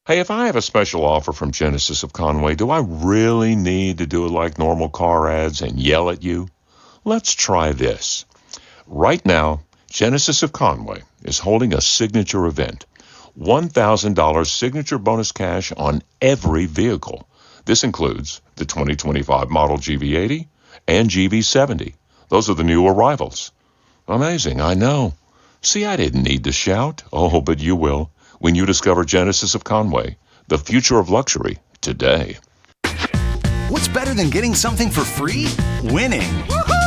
Hey, if I have a special offer from Genesis of Conway, do I really need to do it like normal car ads and yell at you? Let's try this. Right now, Genesis of Conway is holding a signature event. $1,000 signature bonus cash on every vehicle. This includes the 2025 model GV80 and GV70. Those are the new arrivals. Amazing, I know. See, I didn't need to shout. Oh, but you will when you discover Genesis of Conway, the future of luxury today. What's better than getting something for free? Winning. Woohoo!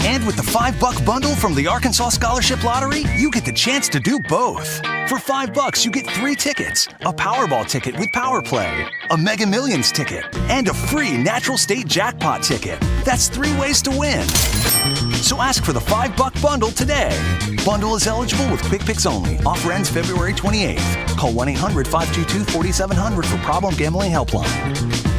And with the $5 bundle from the Arkansas Scholarship Lottery, you get the chance to do both. For $5, you get 3 tickets, a Powerball ticket with Power Play, a Mega Millions ticket, and a free Natural State Jackpot ticket. That's 3 ways to win. So ask for the $5 bundle today. Bundle is eligible with Quick Picks only. Offer ends February 28th. Call 1-800-522-4700 for Problem Gambling Helpline.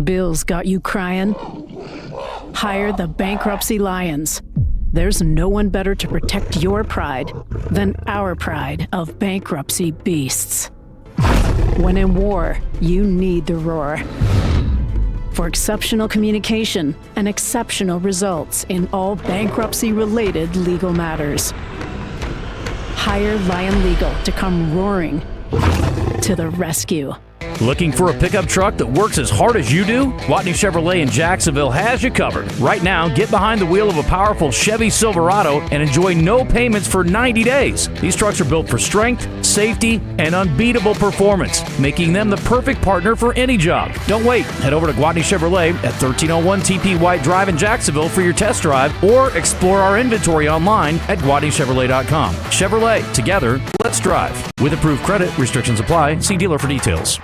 Bills got you crying? Hire the Bankruptcy Lions. There's no one better to protect your pride than our pride of bankruptcy beasts. When in war, you need the roar. For exceptional communication and exceptional results in all bankruptcy-related legal matters. Hire Lion Legal to come roaring to the rescue. Looking for a pickup truck that works as hard as you do? Watney Chevrolet in Jacksonville has you covered. Right now, get behind the wheel of a powerful Chevy Silverado and enjoy no payments for 90 days. These trucks are built for strength, safety, and unbeatable performance, making them the perfect partner for any job. Don't wait. Head over to Watney Chevrolet at 1301 TP White Drive in Jacksonville for your test drive, or explore our inventory online at GuadneyChevrolet.com. Chevrolet, together, let's drive. With approved credit, restrictions apply. See dealer for details.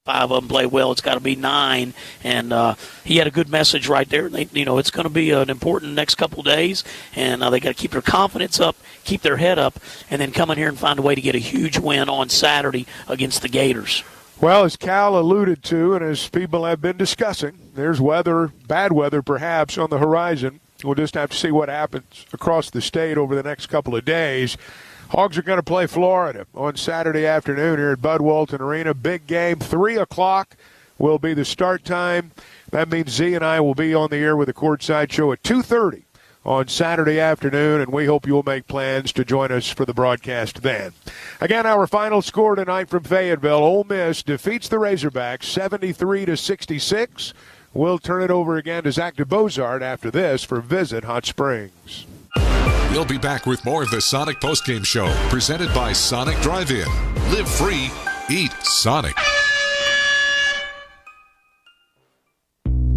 5 of them play well, it's got to be 9. And he had a good message right there. It's going to be an important next couple of days, and they got to keep their confidence up, keep their head up, and then come in here and find a way to get a huge win on Saturday against the Gators. Well, as Cal alluded to, and as people have been discussing, there's weather, bad weather perhaps, on the horizon. We'll just have to see what happens across the state over the next couple of days. Hogs are going to play Florida on Saturday afternoon here at Bud Walton Arena. Big game, 3 o'clock will be the start time. That means Z and I will be on the air with a courtside show at 2:30 on Saturday afternoon, and we hope you'll make plans to join us for the broadcast then. Again, our final score tonight from Fayetteville. Ole Miss defeats the Razorbacks 73-66. We'll turn it over again to Zach DeBozart after this for Visit Hot Springs. We'll be back with more of the Sonic Postgame Show, presented by Sonic Drive-In. Live free, eat Sonic.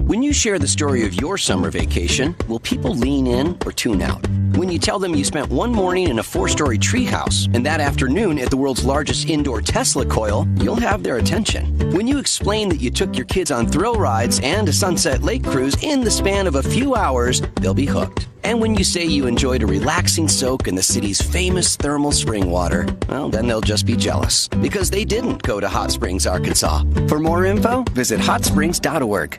When you share the story of your summer vacation, will people lean in or tune out? When you tell them you spent one morning in a 4-story treehouse and that afternoon at the world's largest indoor Tesla coil, you'll have their attention. When you explain that you took your kids on thrill rides and a Sunset Lake cruise in the span of a few hours, they'll be hooked. And when you say you enjoyed a relaxing soak in the city's famous thermal spring water, well, then they'll just be jealous because they didn't go to Hot Springs, Arkansas. For more info, visit hotsprings.org.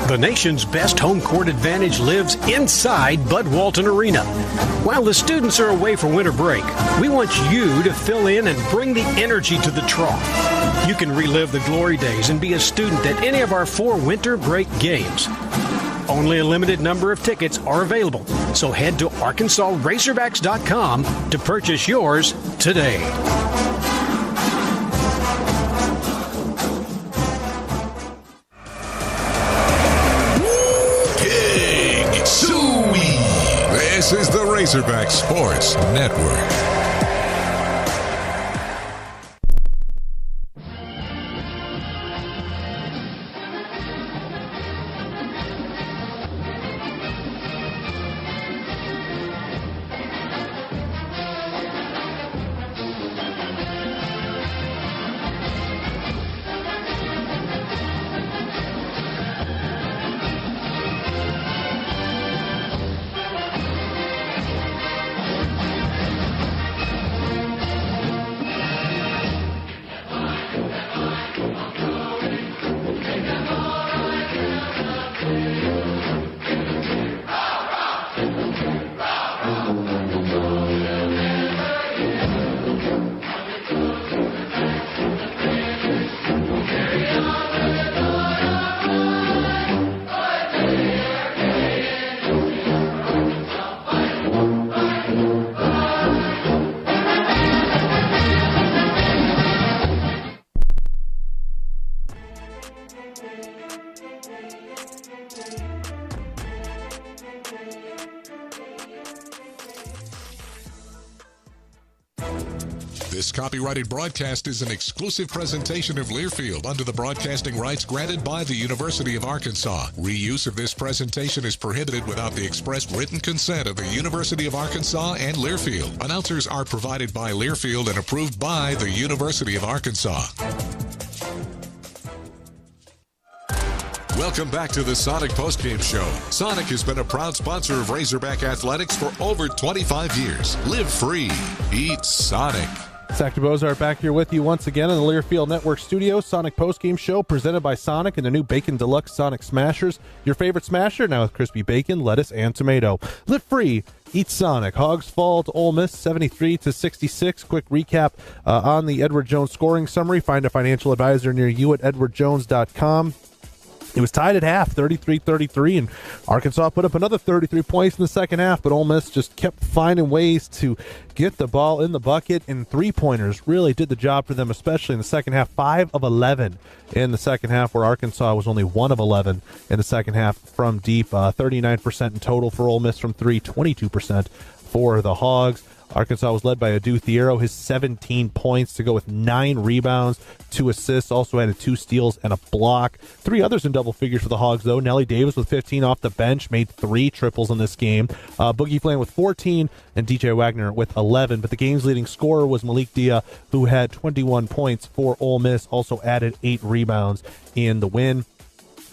The nation's best home court advantage lives inside Bud Walton Arena. While the students are away for winter break, we want you to fill in and bring the energy to the trough. You can relive the glory days and be a student at any of our 4 winter break games. Only a limited number of tickets are available, so head to ArkansasRazorbacks.com to purchase yours today. This is the Razorback Sports Network. This copyrighted broadcast is an exclusive presentation of Learfield under the broadcasting rights granted by the University of Arkansas. Reuse of this presentation is prohibited without the express written consent of the University of Arkansas and Learfield. Announcers are provided by Learfield and approved by the University of Arkansas. Welcome back to the Sonic Postgame Show. Sonic has been a proud sponsor of Razorback Athletics for over 25 years. Live free. Eat Sonic. Zach DeBozart back here with you once again in the Learfield Network studio. Sonic Postgame Show presented by Sonic and the new Bacon Deluxe Sonic Smashers. Your favorite smasher now with crispy bacon, lettuce, and tomato. Live free. Eat Sonic. Hogs fall to Ole Miss 73-66. Quick recap on the Edward Jones scoring summary. Find a financial advisor near you at edwardjones.com. It was tied at half, 33-33, and Arkansas put up another 33 points in the second half, but Ole Miss just kept finding ways to get the ball in the bucket, and three-pointers really did the job for them, especially in the second half. 5 of 11 in the second half, where Arkansas was only 1 of 11 in the second half from deep. 39% in total for Ole Miss from 3, 22% for the Hogs. Arkansas was led by Adu Thiero, his 17 points to go with 9 rebounds, 2 assists, also added 2 steals and a block. 3 others in double figures for the Hogs, though. Nelly Davis with 15 off the bench, made 3 triples in this game. Boogie Flan with 14 and DJ Wagner with 11. But the game's leading scorer was Malik Dia, who had 21 points for Ole Miss, also added 8 rebounds in the win.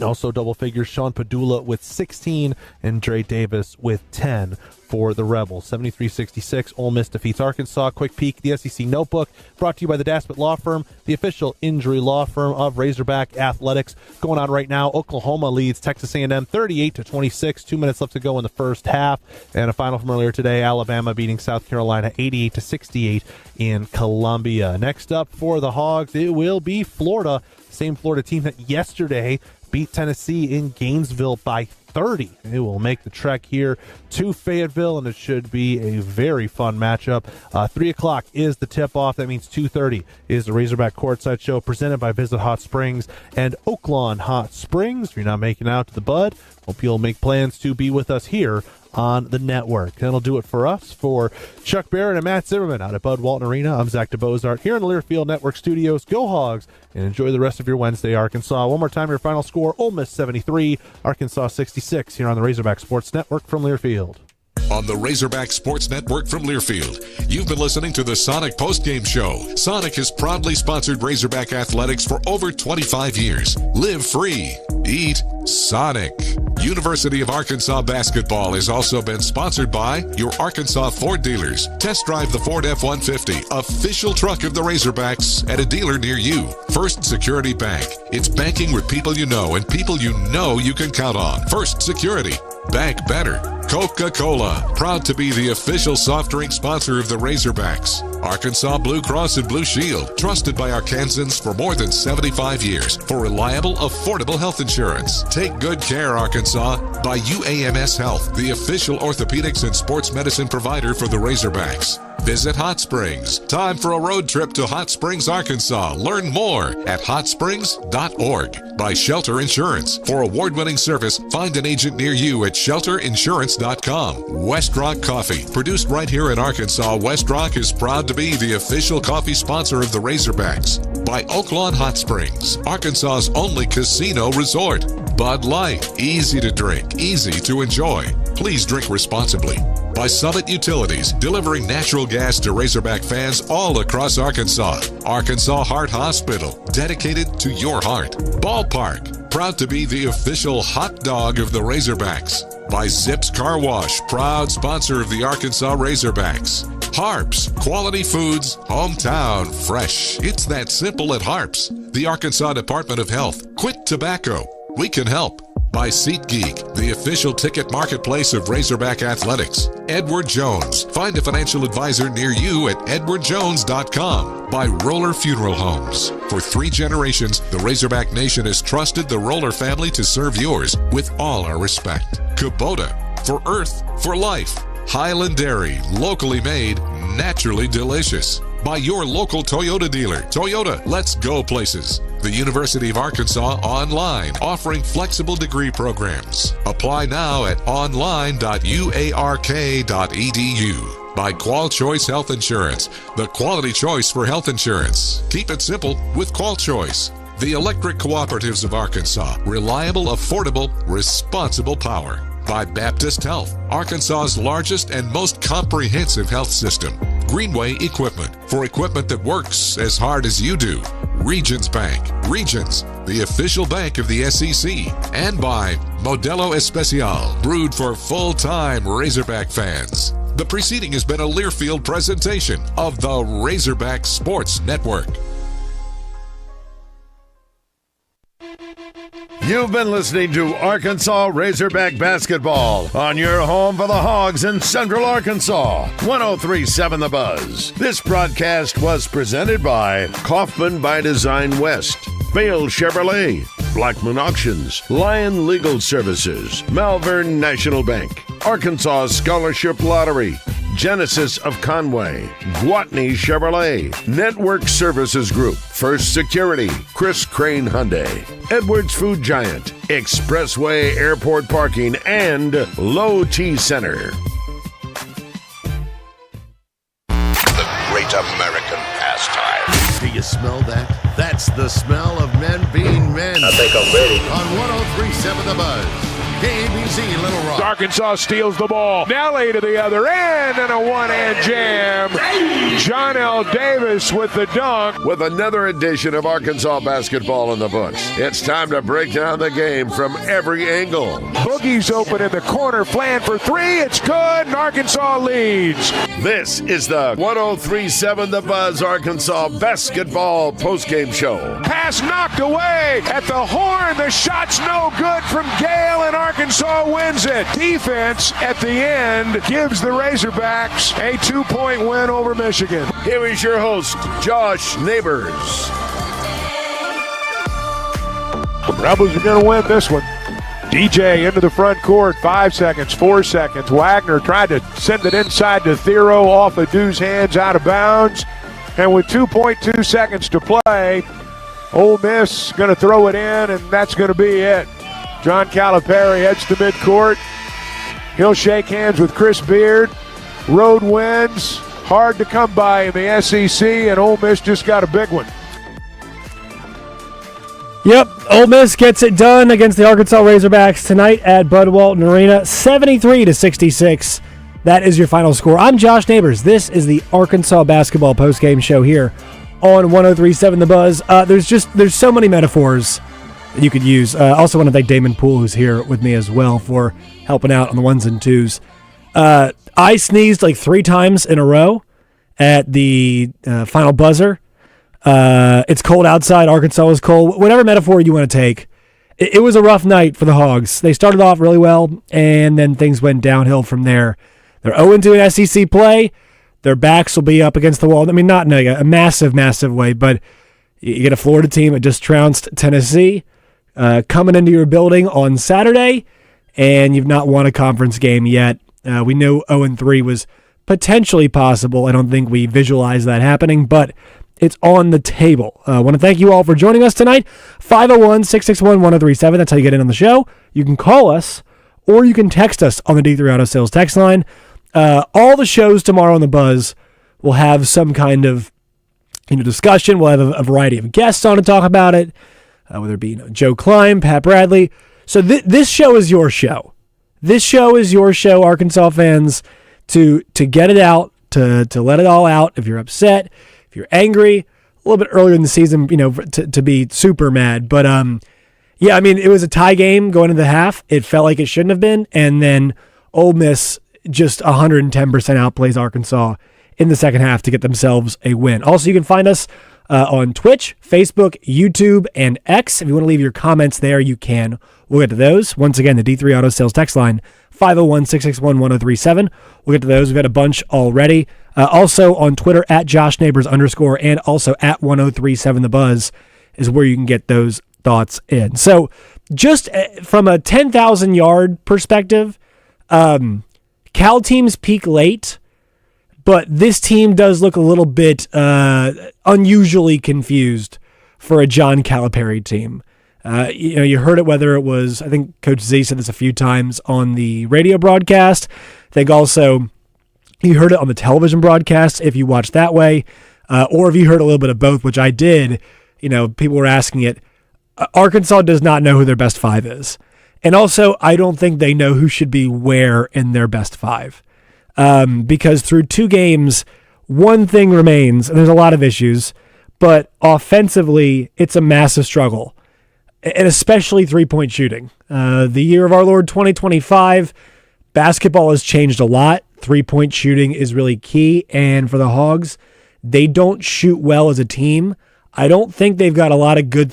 Also double figures, Sean Padula with 16 and Dre Davis with 10 for the Rebels. 73-66, Ole Miss defeats Arkansas. Quick peek, the SEC Notebook, brought to you by the Daspit Law Firm, the official injury law firm of Razorback Athletics. Going on right now, Oklahoma leads Texas A&M 38-26, 2 minutes left to go in the first half. And a final from earlier today, Alabama beating South Carolina 88-68 in Columbia. Next up for the Hogs, it will be Florida, same Florida team that yesterday beat Tennessee in Gainesville by 30. It will make the trek here to Fayetteville, and it should be a very fun matchup. 3 o'clock is the tip-off. That means 2:30 is the Razorback Courtside Show presented by Visit Hot Springs and Oaklawn Hot Springs. If you're not making out to the bud, hope you'll make plans to be with us here on the network. That'll do it for us. For Chuck Barrett and Matt Zimmerman out at Bud Walton Arena, I'm Zach DeBozart here in the Learfield Network studios. Go Hogs, and enjoy the rest of your Wednesday, Arkansas. One more time, your final score, Ole Miss 73, Arkansas 66, here on the Razorback Sports Network from Learfield. On the Razorback Sports Network from Learfield, you've been listening to the Sonic Postgame Show. Sonic has proudly sponsored Razorback Athletics for over 25 years. Live free. Eat Sonic. University of Arkansas basketball has also been sponsored by your Arkansas Ford dealers. Test drive the Ford F-150, official truck of the Razorbacks, at a dealer near you. First Security Bank. It's banking with people you know and people you know you can count on. First Security. Bank better. Coca-Cola, proud to be the official soft drink sponsor of the Razorbacks. Arkansas Blue Cross and Blue Shield, trusted by Arkansans for more than 75 years for reliable, affordable health insurance. Take good care, Arkansas, by UAMS Health, the official orthopedics and sports medicine provider for the Razorbacks. Visit Hot Springs. Time for a road trip to Hot Springs, Arkansas. Learn more at hotsprings.org. By Shelter Insurance. For award-winning service, find an agent near you at shelterinsurance.com. West Rock Coffee. Produced right here in Arkansas, West Rock is proud to be the official coffee sponsor of the Razorbacks. By Oaklawn Hot Springs, Arkansas's only casino resort. Bud Light. Easy to drink, easy to enjoy. Please drink responsibly. By Summit Utilities, delivering natural gas to Razorback fans all across Arkansas. Arkansas Heart Hospital, dedicated to your heart. Ballpark, proud to be the official hot dog of the Razorbacks. By Zips Car Wash, proud sponsor of the Arkansas Razorbacks. Harps, quality foods, hometown fresh. It's that simple at Harps. The Arkansas Department of Health. Quit tobacco. We can help. By SeatGeek, the official ticket marketplace of Razorback Athletics. Edward Jones. Find a financial advisor near you at edwardjones.com. By Roller Funeral Homes. For 3 generations, the Razorback Nation has trusted the Roller family to serve yours with all our respect. Kubota. For Earth, for Life. Highland Dairy. Locally made, naturally delicious. By your local Toyota dealer. Toyota, let's go places. The University of Arkansas Online, offering flexible degree programs. Apply now at online.uark.edu. By Qual Choice Health Insurance, the quality choice for health insurance. Keep it simple with Qual Choice. The Electric Cooperatives of Arkansas, reliable, affordable, responsible power. By Baptist Health, Arkansas's largest and most comprehensive health system. Greenway Equipment, for equipment that works as hard as you do. Regions Bank. Regions, the official bank of the SEC. And by Modelo Especial, brewed for full-time Razorback fans. The preceding has been a Learfield presentation of the Razorback Sports Network. You've been listening to Arkansas Razorback Basketball on your home for the Hogs in Central Arkansas, 103.7 The Buzz. This broadcast was presented by Kaufman by Design West, Bale Chevrolet, Blackman Auctions, Lion Legal Services, Malvern National Bank, Arkansas Scholarship Lottery, Genesis of Conway, Gwatney Chevrolet, Network Services Group, First Security, Chris Crane Hyundai, Edwards Food Giant, Expressway Airport Parking, and Low T Center. great American pastime. Do you smell that? That's the smell of men being men. I think I'm ready. On 103.7 The Buzz. KABZ Little Rock. Arkansas steals the ball. Nelly to the other end and a one-hand jam. John L. Davis with the dunk. With another edition of Arkansas basketball in the books. It's time to break down the game from every angle. Boogie's open in the corner. Flan for three. It's good, and Arkansas leads. This is the 103.7 The Buzz Arkansas basketball postgame show. Pass knocked away at the horn. The shot's no good from Gale, and Arkansas wins it. Defense at the end gives the Razorbacks a 2-point win over Michigan. Here is your host, Josh Neighbors. Rebels are going to win this one. DJ into the front court, 5 seconds, 4 seconds. Wagner tried to send it inside to Thero, off of Dude's hands, out of bounds. And with 2.2 seconds to play, Ole Miss going to throw it in, and that's going to be it. John Calipari heads to midcourt. He'll shake hands with Chris Beard. Road wins, hard to come by in the SEC, and Ole Miss just got a big one. Yep, Ole Miss gets it done against the Arkansas Razorbacks tonight at Bud Walton Arena, 73-66. That is your final score. I'm Josh Neighbors. This is the Arkansas basketball postgame show here on 103.7 The Buzz. There's so many metaphors that you could use. Also want to thank Damon Poole, who's here with me as well, for helping out on the ones and twos. I sneezed like 3 times in a row at the final buzzer. It's cold outside. Arkansas was cold. Whatever metaphor you want to take, it was a rough night for the Hogs. They started off really well, and then things went downhill from there. They're 0-2 in SEC play. Their backs will be up against the wall. I mean, not in a massive, massive way, but you get a Florida team that just trounced Tennessee coming into your building on Saturday, and you've not won a conference game yet. We knew 0-3 was potentially possible. I don't think we visualized that happening, but it's on the table. I want to thank you all for joining us tonight. 501-661-1037. That's how you get in on the show. You can call us, or you can text us on the D3 Auto Sales text line. All the shows tomorrow on the Buzz will have some kind of discussion. We'll have a variety of guests on to talk about it, whether it be Joe Klein, Pat Bradley. So this show is your show. This show is your show, Arkansas fans, to get it out, to let it all out. If you're upset, if you're angry, a little bit earlier in the season, to be super mad. But yeah, I mean, it was a tie game going into the half. It felt like it shouldn't have been, and then Ole Miss just 110% outplays Arkansas in the second half to get themselves a win. Also, you can find us on Twitch, Facebook, YouTube, and X. If you want to leave your comments there, you can. We'll get to those. Once again, the D3 Auto Sales text line, 501-661-1037. We'll get to those. We've got a bunch already. Also on Twitter, at @JoshNeighbors_, and also at 103.7 The Buzz is where you can get those thoughts in. So just from a 10,000-yard perspective, Cal teams peak late, but this team does look a little bit unusually confused for a John Calipari team. You heard it, whether it was, I think Coach Z said this a few times on the radio broadcast. I think also you heard it on the television broadcast if you watched that way, or if you heard a little bit of both, which I did. People were asking it. Arkansas does not know who their best 5 is. And also, I don't think they know who should be where in their best 5. Because through 2 games, one thing remains, and there's a lot of issues, but offensively, it's a massive struggle. And especially 3-point shooting. The year of our Lord 2025, basketball has changed a lot. 3-point shooting is really key. And for the Hogs, they don't shoot well as a team. I don't think they've got a lot of great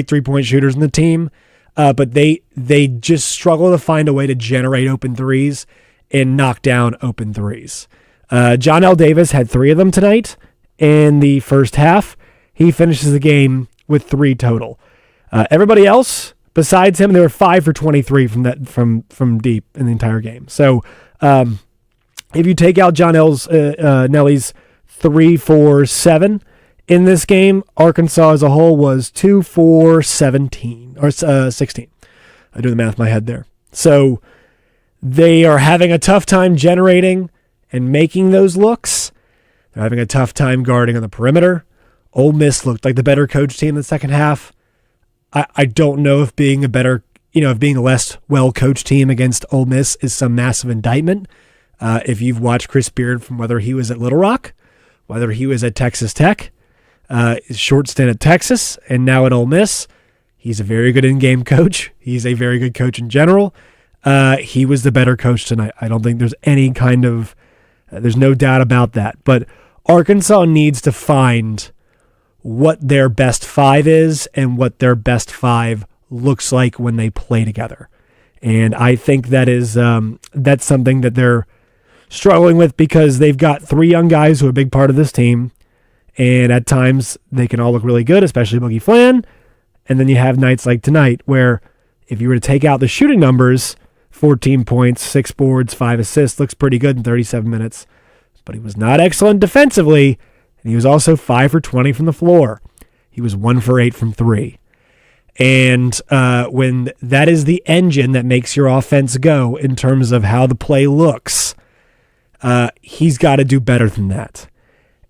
3-point shooters in the team. But they just struggle to find a way to generate open threes and knock down open threes. John L. Davis had 3 of them tonight in the first half. He finishes the game with 3 total. Everybody else besides him, they were 5 for 23 from deep in the entire game. So if you take out John Nelly's 3 for 7 in this game, Arkansas as a whole was 2 for 17 or 16. I do the math in my head there. So they are having a tough time generating and making those looks. They're having a tough time guarding on the perimeter. Ole Miss looked like the better coach team in the second half. I don't know if being a less well-coached team against Ole Miss is some massive indictment. If you've watched Chris Beard from whether he was at Little Rock, whether he was at Texas Tech, his short stint at Texas, and now at Ole Miss, he's a very good in-game coach. He's a very good coach in general. He was the better coach tonight. I don't think there's any kind of there's no doubt about that. But Arkansas needs to find what their best five is and what their best five looks like when they play together. And I think that is that's something that they're struggling with because they've got three young guys who are a big part of this team. And at times they can all look really good, especially Boogie Flan. And then you have nights like tonight where if you were to take out the shooting numbers, 14 points, 6 boards, 5 assists, looks pretty good in 37 minutes. But he was not excellent defensively. And he was also 5 for 20 from the floor. He was 1 for 8 from 3. And when that is the engine that makes your offense go in terms of how the play looks, he's got to do better than that.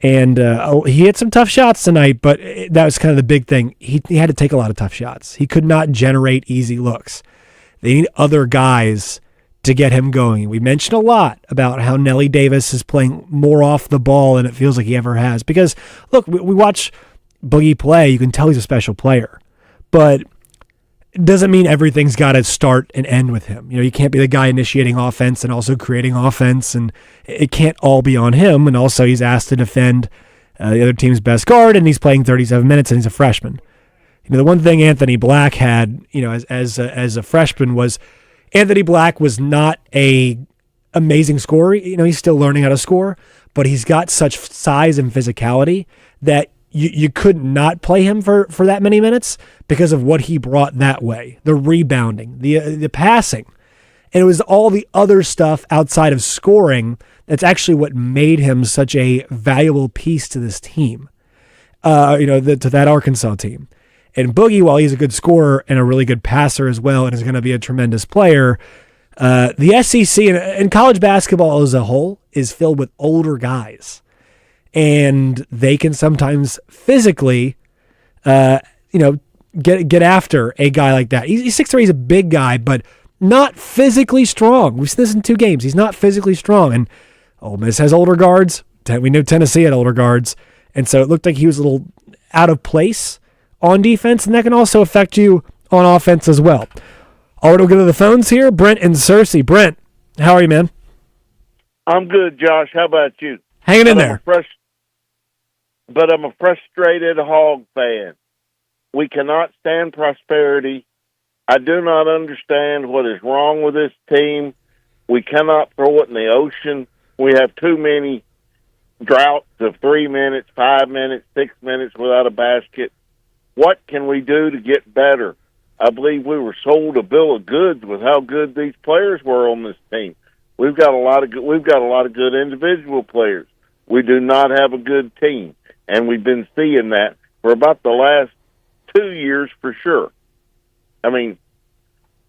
And he hit some tough shots tonight, but that was kind of the big thing. He had to take a lot of tough shots. He could not generate easy looks. They need other guys to get him going. We mentioned a lot about how Nelly Davis is playing more off the ball than it feels like he ever has. Because, look, we watch Boogie play. You can tell he's a special player. But it doesn't mean everything's got to start and end with him. You can't be the guy initiating offense and also creating offense, and it can't all be on him. And also he's asked to defend the other team's best guard, and he's playing 37 minutes, and he's a freshman. The one thing Anthony Black had, as a freshman was Anthony Black was not a amazing scorer. He's still learning how to score, but he's got such size and physicality that you could not play him for that many minutes because of what he brought that way. The rebounding, the passing. And it was all the other stuff outside of scoring that's actually what made him such a valuable piece to this team, to that Arkansas team. And Boogie, while he's a good scorer and a really good passer as well and is going to be a tremendous player, the SEC and college basketball as a whole is filled with older guys. And they can sometimes physically, get after a guy like that. He's 6'3", he's a big guy, but not physically strong. We've seen this in 2 games. He's not physically strong. And Ole Miss has older guards. We know Tennessee had older guards. And so it looked like he was a little out of place on defense, and that can also affect you on offense as well. All right, we'll go to the phones here. Brent and Cersei. Brent, how are you, man? I'm good, Josh. How about you? Hanging in there. But I'm a frustrated Hog fan. We cannot stand prosperity. I do not understand what is wrong with this team. We cannot throw it in the ocean. We have too many droughts of 3 minutes, 5 minutes, 6 minutes without a basket. What can we do to get better? I believe we were sold a bill of goods with how good these players were on this team. We've got a lot of good individual players. We do not have a good team, and we've been seeing that for about the last 2 years for sure. I mean,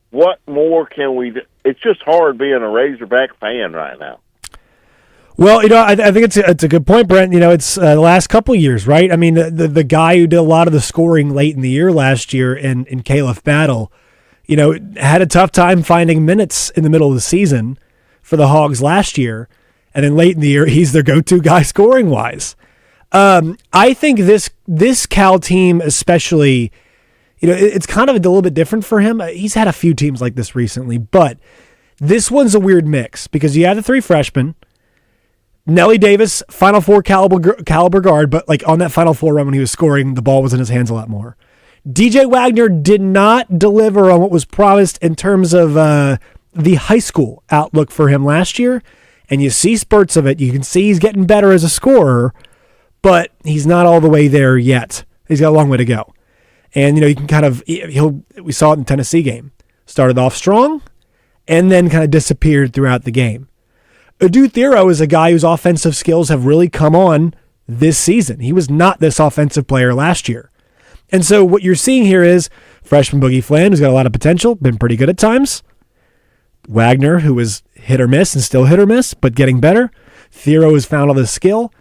what more can we do? It's just hard being a Razorback fan right now. Well, I think it's a good point, Brent. It's the last couple of years, right? I mean, the guy who did a lot of the scoring late in the year last year in Caleb Battle, had a tough time finding minutes in the middle of the season for the Hogs last year. And then late in the year, he's their go-to guy scoring-wise. I think this Cal team especially, it's kind of a little bit different for him. He's had a few teams like this recently, but this one's a weird mix because you have the 3 freshmen, Nelly Davis, Final Four caliber guard, but like on that Final Four run when he was scoring, the ball was in his hands a lot more. DJ Wagner did not deliver on what was promised in terms of the high school outlook for him last year, and you see spurts of it. You can see he's getting better as a scorer, but he's not all the way there yet. He's got a long way to go. And, you can we saw it in the Tennessee game. Started off strong and then kind of disappeared throughout the game. Adu Thero is a guy whose offensive skills have really come on this season. He was not this offensive player last year. And so what you're seeing here is freshman Boogie Flan, who's got a lot of potential, been pretty good at times. Wagner, who was hit or miss and still hit or miss, but getting better. Thero has found all this skill.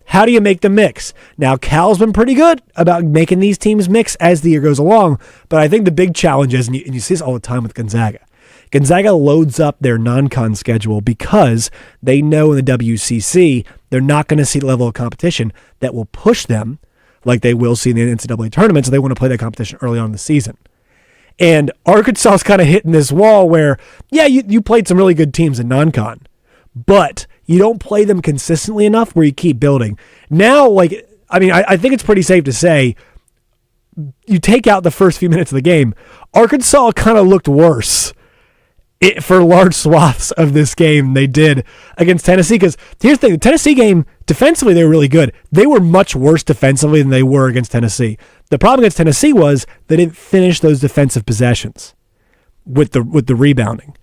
How do you make them mix? Now, Cal's been pretty good about making these teams mix as the year goes along, but I think the big challenge is, and you see this all the time with Gonzaga, Gonzaga loads up their non-con schedule because they know in the WCC they're not going to see the level of competition that will push them like they will see in the NCAA tournament, so they want to play that competition early on in the season. And Arkansas is kind of hitting this wall where, yeah, you played some really good teams in non-con, but you don't play them consistently enough where you keep building. Now, I think it's pretty safe to say you take out the first few minutes of the game, Arkansas kind of looked worse for large swaths of this game they did against Tennessee. Because here's the thing, the Tennessee game, defensively, they were really good. They were much worse defensively than they were against Tennessee. The problem against Tennessee was they didn't finish those defensive possessions with the rebounding.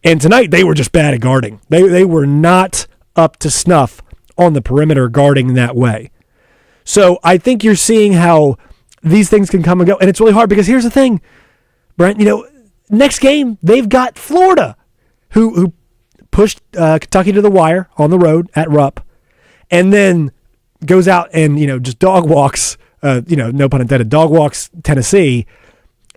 And tonight, they were just bad at guarding. They were not up to snuff on the perimeter guarding that way. So I think you're seeing how these things can come and go. And it's really hard because here's the thing, Brent, next game, they've got Florida, who pushed Kentucky to the wire on the road at Rupp, and then goes out and, just dog walks, no pun intended, dog walks Tennessee,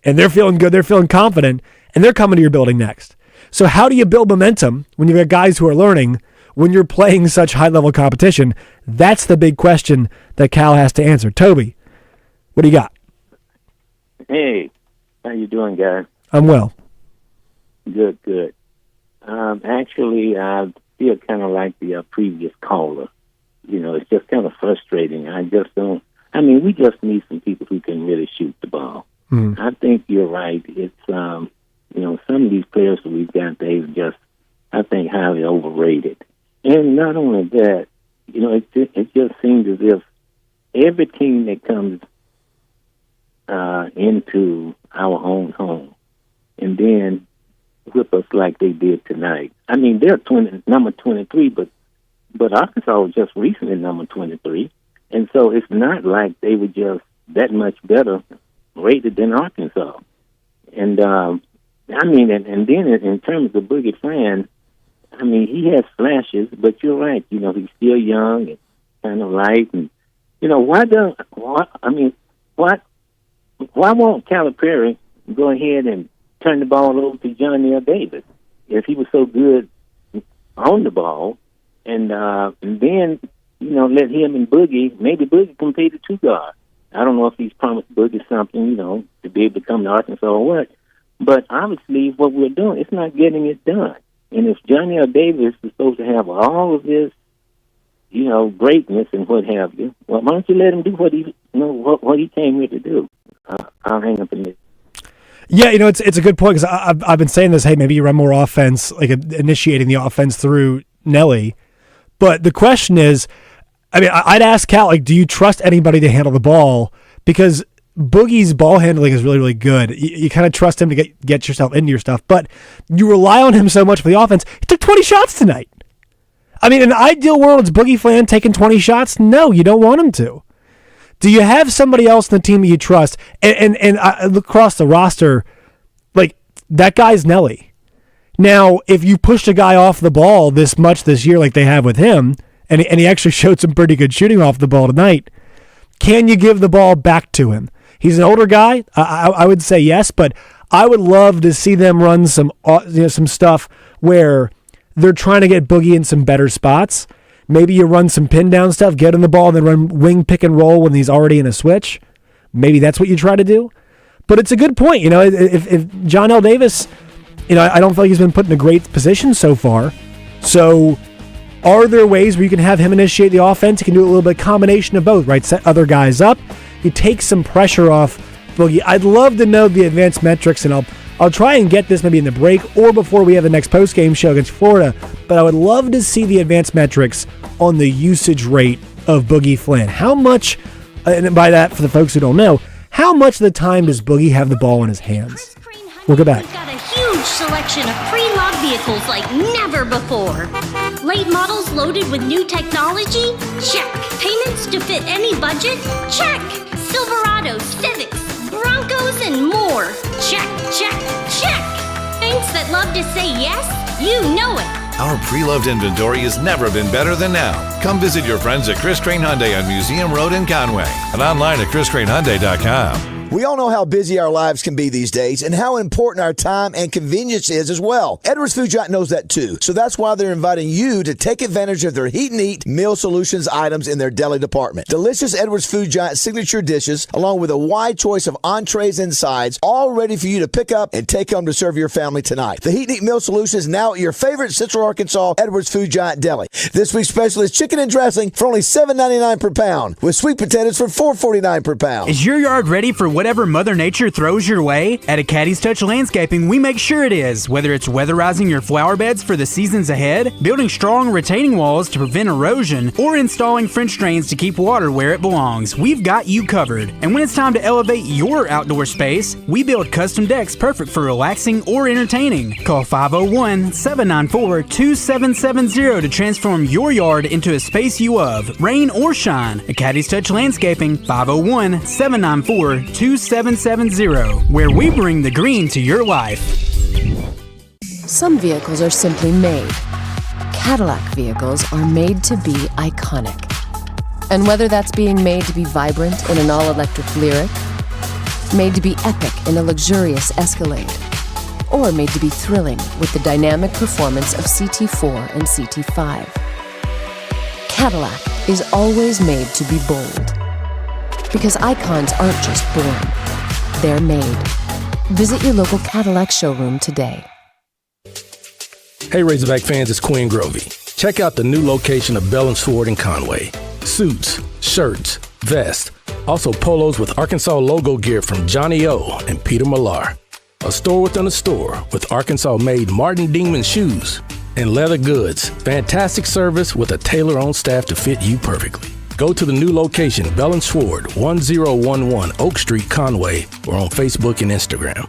and they're feeling good, they're feeling confident, and they're coming to your building next. So how do you build momentum when you've got guys who are learning when you're playing such high-level competition? That's the big question that Cal has to answer. Toby, what do you got? Hey, how you doing, guys? I'm well. Good. Actually, I feel kind of like the previous caller. It's just kind of frustrating. We just need some people who can really shoot the ball. Mm-hmm. I think you're right. It's, some of these players that we've got, they've just, I think, highly overrated. And not only that, it just seems as if every team that comes into our own home and then whip us like they did tonight. They're number 23, but Arkansas was just recently number 23. And so it's not like they were just that much better rated than Arkansas. And, and then in terms of Boogie Fran, he has flashes, but you're right. He's still young and kind of light. And, why won't Calipari go ahead and turn the ball over to Johnny Davis if he was so good on the ball, and then let him and Boogie, maybe Boogie can play the two guard. I don't know if he's promised Boogie something, to be able to come to Arkansas or what, but obviously what we're doing, it's not getting it done. And if Johnny Davis is supposed to have all of this, greatness and what have you, well, why don't you let him do what he came here to do? I'll hang up in this. Yeah, it's a good point because I've been saying this. Hey, maybe you run more offense, like initiating the offense through Nelly. But the question is, I'd ask Cal, do you trust anybody to handle the ball? Because Boogie's ball handling is really, really good. You kind of trust him to get yourself into your stuff, but you rely on him so much for the offense. He took 20 shots tonight. In an ideal world, is Boogie Flan taking 20 shots? No, you don't want him to. Do you have somebody else in the team that you trust? And I look across the roster, that guy's Nelly. Now, if you pushed a guy off the ball this much this year like they have with him, and he actually showed some pretty good shooting off the ball tonight, can you give the ball back to him? He's an older guy. I would say yes, but I would love to see them run some stuff where they're trying to get Boogie in some better spots. Maybe you run some pin down stuff, get him the ball, and then run wing pick and roll when he's already in a switch. Maybe that's what you try to do. But it's a good point. If John L. Davis, I don't feel like he's been put in a great position so far. So are there ways where you can have him initiate the offense? You can do a little bit of combination of both, right? Set other guys up. You take some pressure off Boogie. I'd love to know the advanced metrics, and I'll try and get this maybe in the break or before we have the next post-game show against Florida, but I would love to see the advanced metrics on the usage rate of Boogie Flan. How much, and by that, for the folks who don't know, how much of the time does Boogie have the ball in his hands? We'll go back. We've got a huge selection of pre-loved vehicles like never before. Late models loaded with new technology? Check. Payments to fit any budget? Check. Silverados, Civics, Broncos, and more. Check, check, check. Banks that love to say yes? You know it. Our pre-loved inventory has never been better than now. Come visit your friends at Chris Crane Hyundai on Museum Road in Conway and online at chriscranehyundai.com. We all know how busy our lives can be these days and how important our time and convenience is as well. Edwards Food Giant knows that too. So that's why they're inviting you to take advantage of their Heat and Eat Meal Solutions items in their deli department. Delicious Edwards Food Giant signature dishes, along with a wide choice of entrees and sides, all ready for you to pick up and take home to serve your family tonight. The Heat and Eat Meal Solution is now at your favorite Central Arkansas Edwards Food Giant deli. This week's special is chicken and dressing for only $7.99 per pound, with sweet potatoes for $4.49 per pound. Is your yard ready for whatever Mother Nature throws your way? At Caddy's Touch Landscaping, we make sure it is. Whether it's weatherizing your flower beds for the seasons ahead, building strong retaining walls to prevent erosion, or installing French drains to keep water where it belongs, we've got you covered. And when it's time to elevate your outdoor space, we build custom decks perfect for relaxing or entertaining. Call 501-794-2770 to transform your yard into a space you love, rain or shine. At Caddy's Touch Landscaping, 501-794-2770, where we bring the green to your life. Some vehicles are simply made. Cadillac vehicles are made to be iconic. And whether that's being made to be vibrant in an all-electric Lyriq, made to be epic in a luxurious Escalade, or made to be thrilling with the dynamic performance of CT4 and CT5, Cadillac is always made to be bold. Because icons aren't just born, they're made. Visit your local Cadillac showroom today. Hey Razorback fans, it's Quinn Grovey. Check out the new location of Bell & Sword in Conway. Suits, shirts, vests, also polos with Arkansas logo gear from Johnny O and Peter Millar. A store within a store with Arkansas-made Martin Dingman shoes and leather goods. Fantastic service with a tailor on staff to fit you perfectly. Go to the new location, Bell & Sword, 1011 Oak Street, Conway, or on Facebook and Instagram.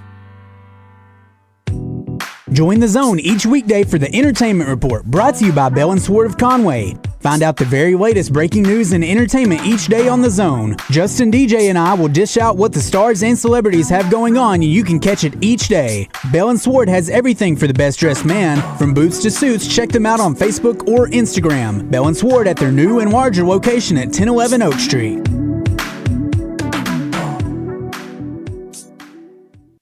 Join the Zone each weekday for the Entertainment Report, brought to you by Bell & Sword of Conway. Find out the very latest breaking news and entertainment each day on the Zone. Justin, DJ, and I will dish out what the stars and celebrities have going on, and you can catch it each day. Bell & Sword has everything for the best-dressed man. From boots to suits, check them out on Facebook or Instagram. Bell & Sword at their new and larger location at 1011 Oak Street.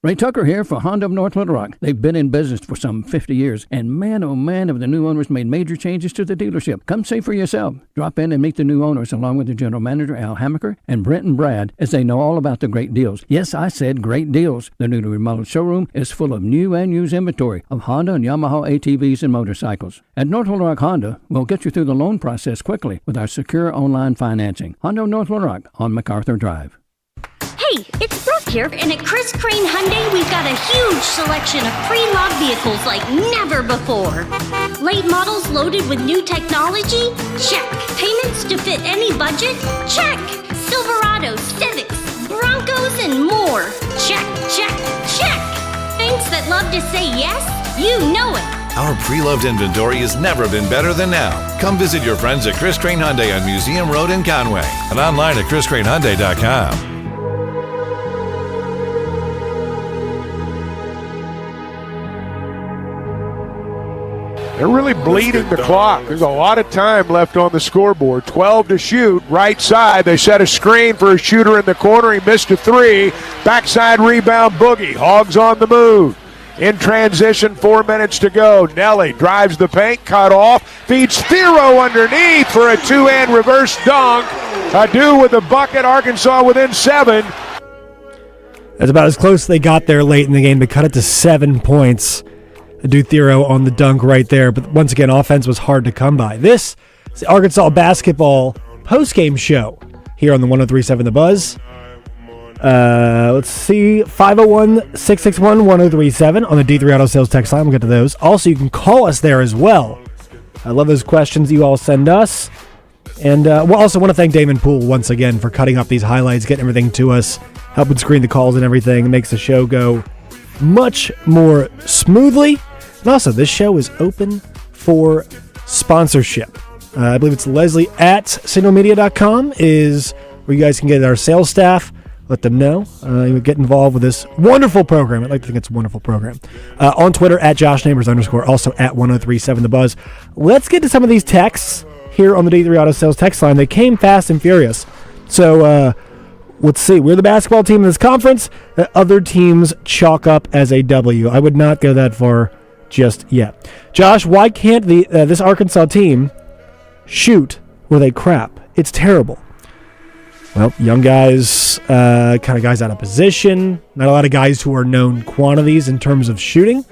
Ray Tucker here for Honda of North Little Rock. They've been in business for some 50 years, and man, oh man, have the new owners made major changes to the dealership. Come see for yourself. Drop in and meet the new owners along with the general manager, Al Hammaker, and Brent and Brad, as they know all about the great deals. Yes, I said great deals. The newly remodeled showroom is full of new and used inventory of Honda and Yamaha ATVs and motorcycles. At North Little Rock Honda, we'll get you through the loan process quickly with our secure online financing. Honda of North Little Rock on MacArthur Drive. Hey, it's Brooke here, and at Chris Crane Hyundai, we've got a huge selection of pre-loved vehicles like never before. Late models loaded with new technology? Check. Payments to fit any budget? Check. Silverados, Civics, Broncos, and more. Check, check, check. Banks that love to say yes? You know it. Our pre-loved inventory has never been better than now. Come visit your friends at Chris Crane Hyundai on Museum Road in Conway and online at chriscranehyundai.com. They're really bleeding the clock. There's a lot of time left on the scoreboard. 12 to shoot, right side. They set a screen for a shooter in the corner. He missed a three. Backside rebound, Boogie. Hogs on the move. In transition, 4 minutes to go. Nelly drives the paint, cut off, feeds Thero underneath for a two-hand reverse dunk. Adu with a bucket, Arkansas within 7. That's about as close as they got there late in the game to cut it to 7 points. Adu Thero on the dunk right there, but once again, offense was hard to come by. This is the Arkansas basketball postgame show here on the 103.7 The Buzz. Let's see, 501-661-1037 on the D3 Auto Sales text line. We'll get to those. Also, you can call us there as well. I love those questions you all send us. And we'll also want to thank Damon Poole once again for cutting up these highlights, getting everything to us, helping screen the calls and everything. It makes the show go much more smoothly. And also, this show is open for sponsorship. I believe it's Leslie at signalmedia.com is where you guys can get our sales staff let them know. Get involved with this wonderful program. I'd like to think it's a wonderful program. On Twitter, at @JoshNeighbors_, also at 1037 The Buzz. Let's get to some of these texts here on the D3 Auto Sales text line. They came fast and furious. So let's see. We're the basketball team in this conference. Other teams chalk up as a W. I would not go that far just yet. Josh, why can't this Arkansas team shoot where they crap? It's terrible. Well, young guys, kind of guys out of position. Not a lot of guys who are known quantities in terms of shooting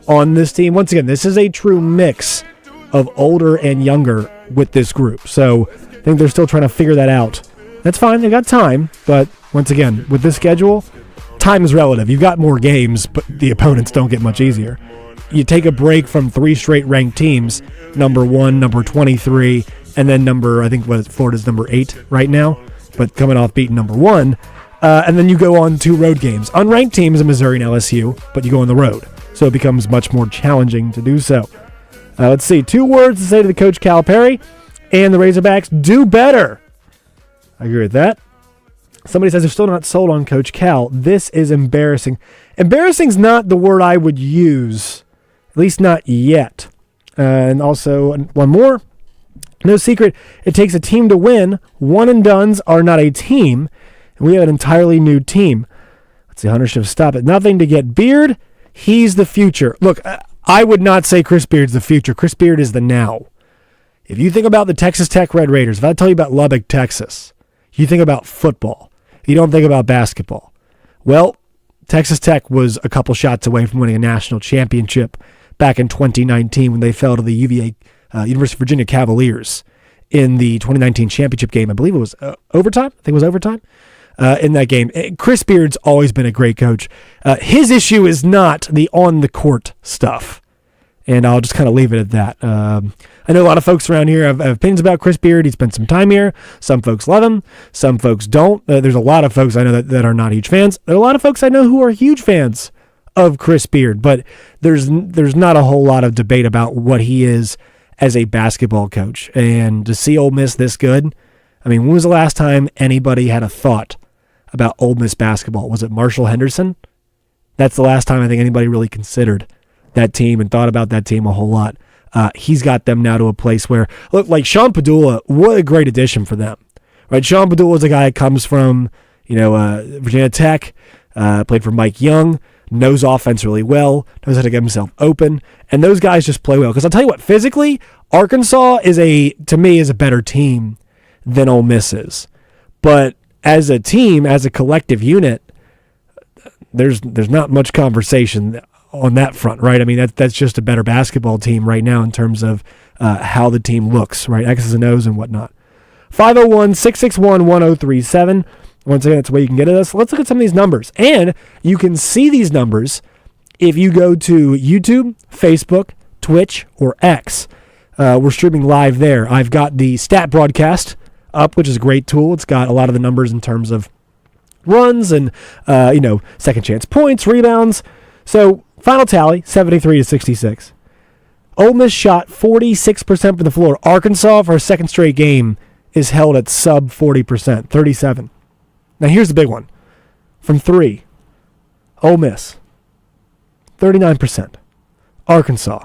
on this team. Once again, this is a true mix of older and younger with this group. So I think they're still trying to figure that out. That's fine. They've got time. But once again, with this schedule, time is relative. You've got more games, but the opponents don't get much easier. You take a break from 3 straight ranked teams, number 1, number 23, and then Florida's number 8 right now, but coming off beating number 1. And then you go on 2 road games. Unranked teams in Missouri and LSU, but you go on the road. So it becomes much more challenging to do so. Let's see. 2 words to say to the Coach Calipari and the Razorbacks: do better. I agree with that. Somebody says they're still not sold on Coach Cal. This is embarrassing. Embarrassing's not the word I would use, at least not yet. And also, one more. No secret, it takes a team to win. One-and-dones are not a team. And we have an entirely new team. Let's see, Hunter should stop it. Nothing to get Beard. He's the future. Look, I would not say Chris Beard's the future. Chris Beard is the now. If you think about the Texas Tech Red Raiders, if I tell you about Lubbock, Texas, you think about football. You don't think about basketball. Well, Texas Tech was a couple shots away from winning a national championship back in 2019 when they fell to the University of Virginia Cavaliers in the 2019 championship game. I believe it was overtime. I think it was overtime in that game. Chris Beard's always been a great coach. His issue is not the on-the-court stuff, and I'll just kind of leave it at that. I know a lot of folks around here have opinions about Chris Beard. He spent some time here. Some folks love him. Some folks don't. There's a lot of folks I know that are not huge fans. There are a lot of folks I know who are huge fans of Chris Beard, but there's not a whole lot of debate about what he is as a basketball coach. And to see Ole Miss this good, I mean, when was the last time anybody had a thought about Ole Miss basketball? Was it Marshall Henderson? That's the last time I think anybody really considered that team and thought about that team a whole lot. He's got them now to a place where, look, like Sean Padula, what a great addition for them. Right? Sean Padula is a guy that comes from, Virginia Tech, played for Mike Young, knows offense really well, knows how to get himself open, and those guys just play well. Because I'll tell you what, physically, Arkansas to me is a better team than Ole Miss is. But as a team, as a collective unit, there's not much conversation on that front, right? I mean, that's just a better basketball team right now in terms of how the team looks, right? X's and O's and whatnot. 501-661-1037. Once again, that's the way you can get at us. Let's look at some of these numbers. And you can see these numbers if you go to YouTube, Facebook, Twitch, or X. We're streaming live there. I've got the stat broadcast up, which is a great tool. It's got a lot of the numbers in terms of runs and, second chance points, rebounds. So, final tally, 73-66. Ole Miss shot 46% from the floor. Arkansas, for a second straight game, is held at sub 40%, 37. Now, here's the big one. From 3, Ole Miss, 39%. Arkansas,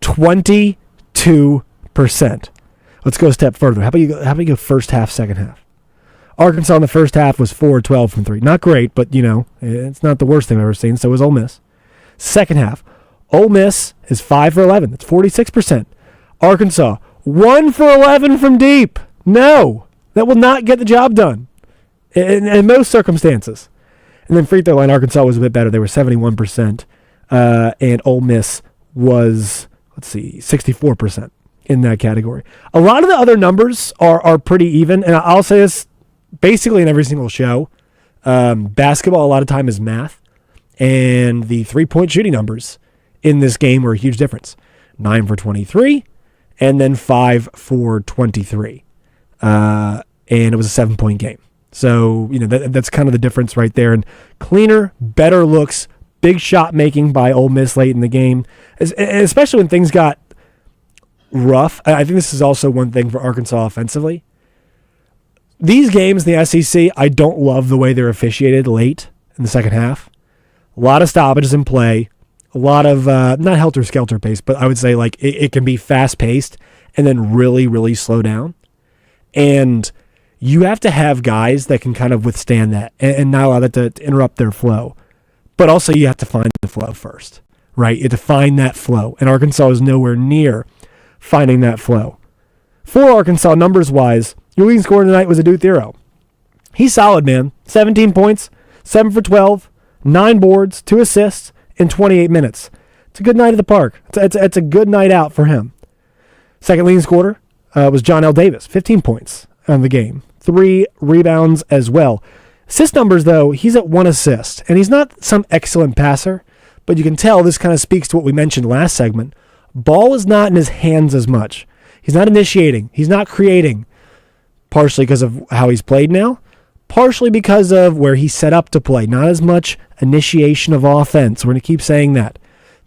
22%. Let's go a step further. How about you go first half, second half? Arkansas in the first half was 4-12 from 3. Not great, but, it's not the worst thing I've ever seen. So was Ole Miss. Second half, Ole Miss is 5 for 11. That's 46%. Arkansas, 1 for 11 from deep. No, that will not get the job done in most circumstances. And then free throw line, Arkansas was a bit better. They were 71%. And Ole Miss was, 64% in that category. A lot of the other numbers are pretty even. And I'll say this basically in every single show. Basketball a lot of time is math. And the three-point shooting numbers in this game were a huge difference. 9 for 23, and then 5 for 23. And it was a 7-point game. So, that's kind of the difference right there. And cleaner, better looks, big shot making by Ole Miss late in the game, especially when things got rough. I think this is also one thing for Arkansas offensively. these games in the SEC, I don't love the way they're officiated late in the second half. A lot of stoppages in play, a lot of, not helter-skelter pace, but I would say like it can be fast-paced and then really, really slow down. And you have to have guys that can kind of withstand that and not allow that to interrupt their flow. But also you have to find the flow first, right? You have to find that flow. And Arkansas is nowhere near finding that flow. For Arkansas, numbers-wise, your leading scorer tonight was Adu Thero. He's solid, man. 17 points, 7 for 12, 9 boards, 2 assists in 28 minutes. It's a good night at the park. It's a good night out for him. Second leading scorer was John L. Davis, 15 points on the game. 3 rebounds as well. Assist numbers, though, he's at 1 assist. And he's not some excellent passer, but you can tell this kind of speaks to what we mentioned last segment. Ball is not in his hands as much. He's not initiating. He's not creating. Partially because of how he's played now. Partially because of where he's set up to play. Not as much initiation of offense. We're going to keep saying that.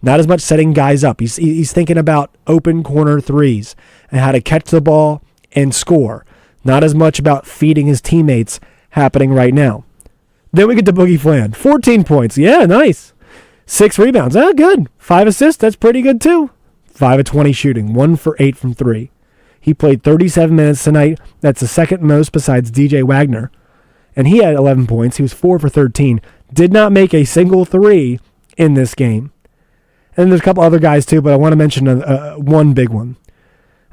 Not as much setting guys up. He's thinking about open corner threes and how to catch the ball and score. Not as much about feeding his teammates happening right now. Then we get to Boogie Flan. 14 points. Yeah, nice. 6 rebounds. Oh, good. 5 assists. That's pretty good, too. 5 of 20 shooting. 1 for 8 from 3. He played 37 minutes tonight. That's the second most besides DJ Wagner. And he had 11 points. He was 4 for 13. Did not make a single 3 in this game. And there's a couple other guys, too, but I want to mention one big one.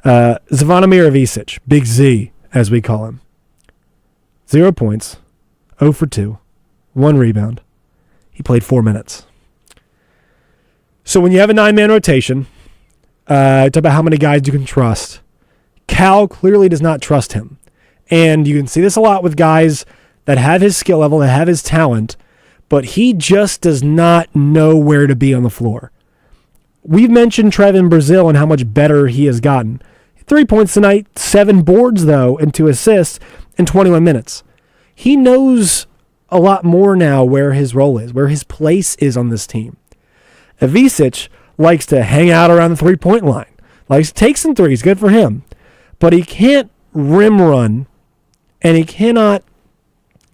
Zvonimir Ivisic, Big Z, as we call him. 0 points, 0 for 2, 1 rebound. He played 4 minutes. So when you have a 9-man rotation, talk about how many guys you can trust. Cal clearly does not trust him. And you can see this a lot with guys that have his skill level, that have his talent, but he just does not know where to be on the floor. We've mentioned Trevin Brazil and how much better he has gotten. 3 points tonight, 7 boards, though, and 2 assists in 21 minutes. He knows a lot more now where his role is, where his place is on this team. Ivisic likes to hang out around the three-point line, likes to take some threes, good for him. But he can't rim run, and he cannot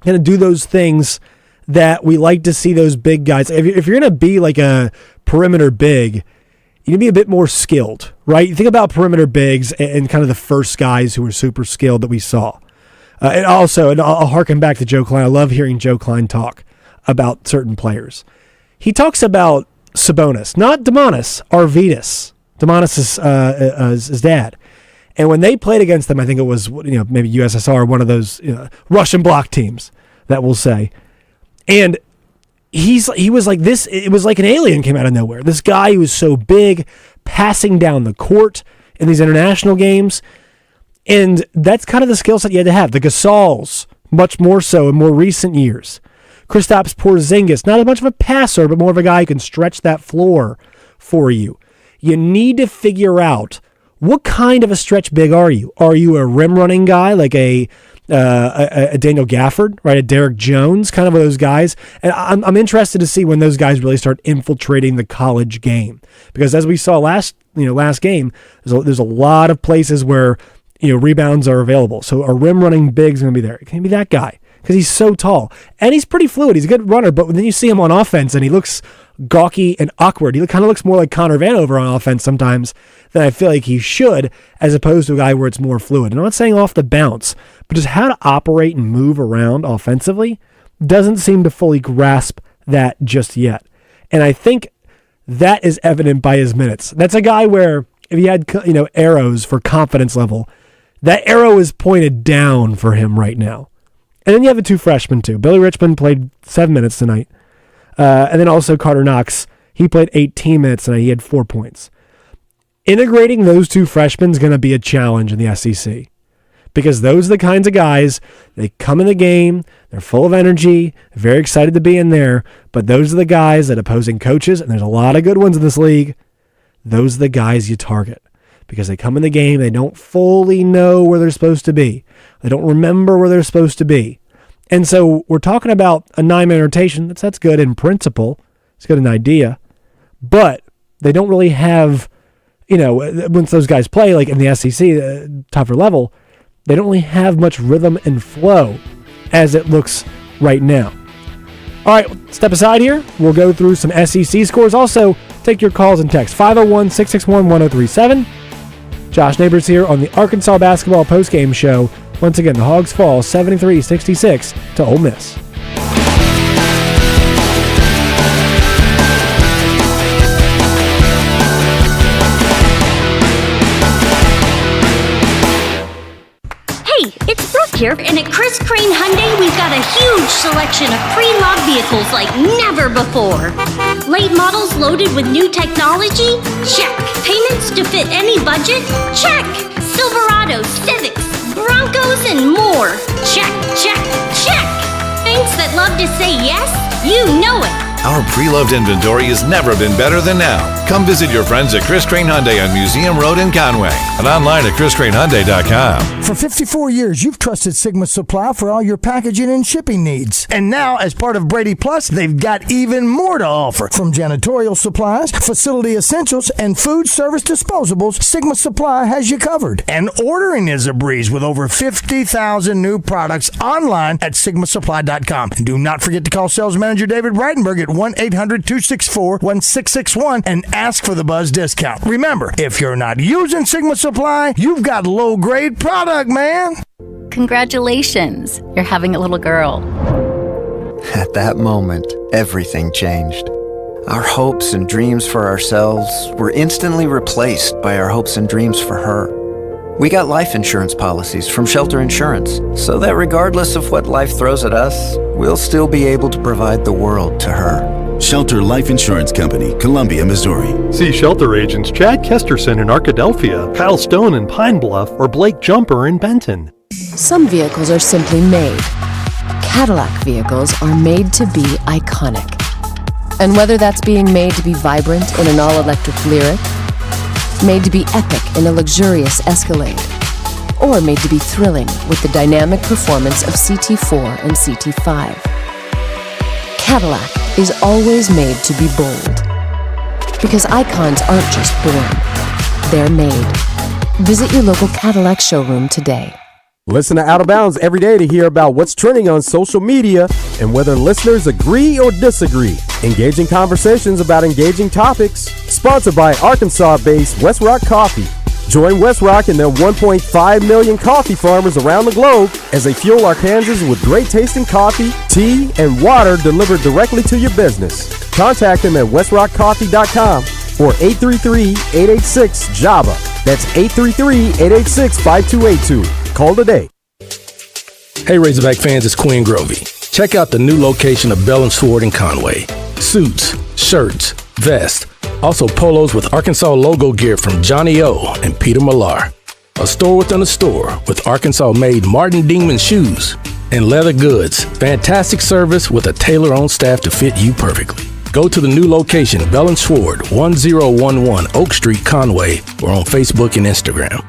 kind of do those things that we like to see those big guys. If you're going to be like a perimeter big, you need to be a bit more skilled, right? You think about perimeter bigs and kind of the first guys who were super skilled that we saw. And I'll harken back to Joe Klein. I love hearing Joe Klein talk about certain players. He talks about Sabonis, not Demonis, Arvydas. Demonis is his dad. And when they played against them, I think it was maybe USSR, one of those Russian bloc teams that we'll say. And he was like this. It was like an alien came out of nowhere. This guy who was so big, passing down the court in these international games. And that's kind of the skill set you had to have. The Gasols, much more so in more recent years. Kristaps Porzingis, not as much of a passer, but more of a guy who can stretch that floor for you. You need to figure out what kind of a stretch big are you? Are you a rim running guy like a Daniel Gafford, right? A Derek Jones, kind of those guys. And I'm interested to see when those guys really start infiltrating the college game, because as we saw last game, there's a lot of places where rebounds are available. So a rim running big is going to be there. It can be that guy because he's so tall and he's pretty fluid. He's a good runner, but then you see him on offense and he looks gawky and awkward. He kind of looks more like Connor Vanover on offense sometimes than I feel like he should, as opposed to a guy where it's more fluid. And I'm not saying off the bounce, but just how to operate and move around offensively doesn't seem to fully grasp that just yet. And I think that is evident by his minutes. That's a guy where if he had arrows for confidence level, that arrow is pointed down for him right now. And then you have the 2 freshmen too. Billy Richmond played 7 minutes tonight. And then also Carter Knox, he played 18 minutes tonight. He had 4 points. Integrating those 2 freshmen is going to be a challenge in the SEC, because those are the kinds of guys, they come in the game, they're full of energy, very excited to be in there, but those are the guys that opposing coaches, and there's a lot of good ones in this league, those are the guys you target, because they come in the game, they don't fully know where they're supposed to be. They don't remember where they're supposed to be. And so we're talking about a 9-man rotation. That's good in principle. It's good an idea. But they don't really have, once those guys play, like in the SEC, tougher level, they don't really have much rhythm and flow as it looks right now. All right, step aside here. We'll go through some SEC scores. Also, take your calls and texts. 501-661-1037. Josh Neighbors here on the Arkansas Basketball Postgame Show. Once again, the Hogs fall 73-66 to Ole Miss. It's Brooke here, and at Chris Crane Hyundai, we've got a huge selection of pre-loved vehicles like never before. Late models loaded with new technology? Check. Payments to fit any budget? Check. Silverados, Civics, Broncos, and more. Check, check, check. Banks that love to say yes? You know it. Our pre-loved inventory has never been better than now. Come visit your friends at Chris Crane Hyundai on Museum Road in Conway and online at chriscranehyundai.com. For 54 years, you've trusted Sigma Supply for all your packaging and shipping needs. And now, as part of Brady Plus, they've got even more to offer. From janitorial supplies, facility essentials, and food service disposables, Sigma Supply has you covered. And ordering is a breeze with over 50,000 new products online at sigmasupply.com. And do not forget to call sales manager David Breitenberg at 1-800-264-1661 and ask for the Buzz discount. Remember, if you're not using Sigma Supply, you've got low-grade product, man. Congratulations, you're having a little girl. At that moment, everything changed. Our hopes and dreams for ourselves were instantly replaced by our hopes and dreams for her. We got life insurance policies from Shelter Insurance, so that regardless of what life throws at us, we'll still be able to provide the world to her. Shelter Life Insurance Company, Columbia, Missouri. See Shelter agents Chad Kesterson in Arkadelphia, Kyle Stone in Pine Bluff, or Blake Jumper in Benton. Some vehicles are simply made. Cadillac vehicles are made to be iconic. And whether that's being made to be vibrant in an all-electric Lyriq, made to be epic in a luxurious Escalade, or made to be thrilling with the dynamic performance of CT4 and CT5. Cadillac is always made to be bold. Because icons aren't just born, they're made. Visit your local Cadillac showroom today. Listen to Out of Bounds every day to hear about what's trending on social media and whether listeners agree or disagree. Engaging conversations about engaging topics. Sponsored by Arkansas-based West Rock Coffee. Join West Rock and their 1.5 million coffee farmers around the globe as they fuel Arkansans with great tasting coffee, tea, and water delivered directly to your business. Contact them at westrockcoffee.com or 833-886-JAVA. That's 833-886-5282. Call today. Hey Razorback fans, it's Quinn Grovey. Check out the new location of Bell & Sword in Conway. Suits, shirts, vests, also polos with Arkansas logo gear from Johnny O and Peter Millar. A store within a store with Arkansas-made Martin Dingman shoes and leather goods. Fantastic service with a tailor-on staff to fit you perfectly. Go to the new location, Bell & Sword, 1011 Oak Street, Conway, or on Facebook and Instagram.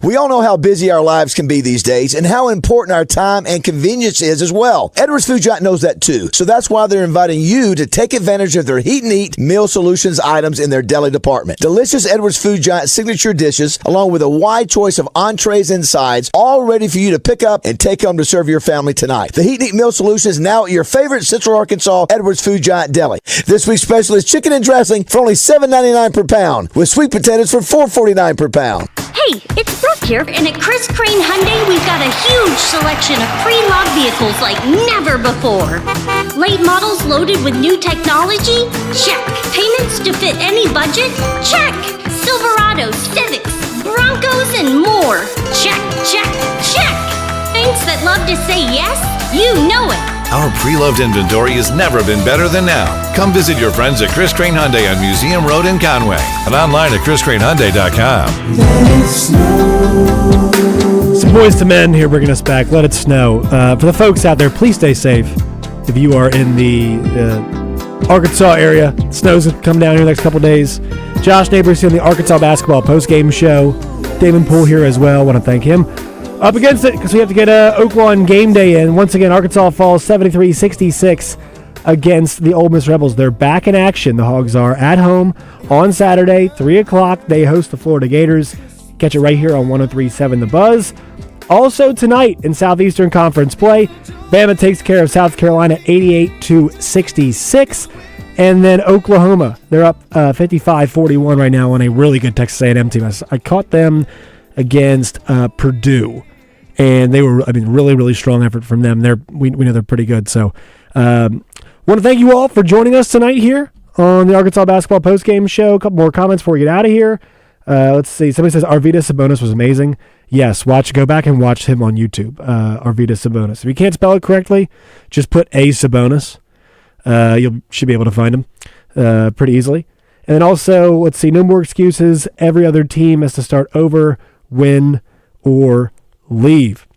We all know how busy our lives can be these days and how important our time and convenience is as well. Edwards Food Giant knows that too. So that's why they're inviting you to take advantage of their Heat and Eat Meal Solutions items in their deli department. Delicious Edwards Food Giant signature dishes, along with a wide choice of entrees and sides, all ready for you to pick up and take home to serve your family tonight. The Heat and Eat Meal Solutions now at your favorite Central Arkansas Edwards Food Giant deli. This week's special is chicken and dressing for only $7.99 per pound, with sweet potatoes for $4.49 per pound. Hey, it's Brooke here, and at Chris Crane Hyundai, we've got a huge selection of pre-loved vehicles like never before. Late models loaded with new technology? Check. Payments to fit any budget? Check. Silverados, Civics, Broncos, and more. Check, check, check. Banks that love to say yes? You know it. Our pre-loved inventory has never been better than now. Come visit your friends at Chris Crane Hyundai on Museum Road in Conway and online at chriscranehyundai.com. Some Boys to Men here bringing us back. Let it snow. For the folks out there, please stay safe. If you are in the Arkansas area, snow's going to come down here the next couple days. Josh Neighbors here on the Arkansas Basketball Postgame Show. David Poole here as well. Want to thank him. Up against it because we have to get Oaklawn game day in. Once again, Arkansas falls 73-66 against the Ole Miss Rebels. They're back in action. The Hogs are at home on Saturday, 3 o'clock. They host the Florida Gators. Catch it right here on 103.7 The Buzz. Also tonight in Southeastern Conference play, Bama takes care of South Carolina 88-66. And then Oklahoma, they're up 55-41 right now on a really good Texas A&M team. I caught them against Purdue, and they were, really, really strong effort from them. We know they're pretty good. So want to thank you all for joining us tonight here on the Arkansas Basketball Postgame Show. A couple more comments before we get out of here. Let's see. Somebody says Arvydas Sabonis was amazing. Yes, go back and watch him on YouTube, Arvydas Sabonis. If you can't spell it correctly, just put A Sabonis. You should be able to find him pretty easily. And then also, let's see, no more excuses. Every other team has to start over, win, or leave.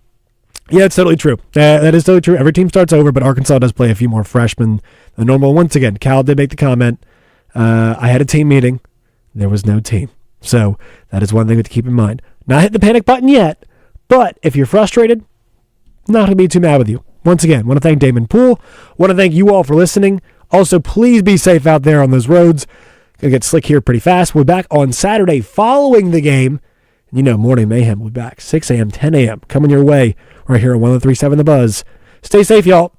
Yeah, it's totally true. That is totally true. Every team starts over, but Arkansas does play a few more freshmen than normal. Once again, Cal did make the comment. I had a team meeting. There was no team. So that is one thing to keep in mind. Not hit the panic button yet, but if you're frustrated, not going to be too mad with you. Once again, want to thank Damon Poole. Want to thank you all for listening. Also, please be safe out there on those roads. Going to get slick here pretty fast. We're back on Saturday following the game. Morning Mayhem will be back. 6 a.m., 10 a.m. coming your way right here on 103.7 The Buzz. Stay safe, y'all.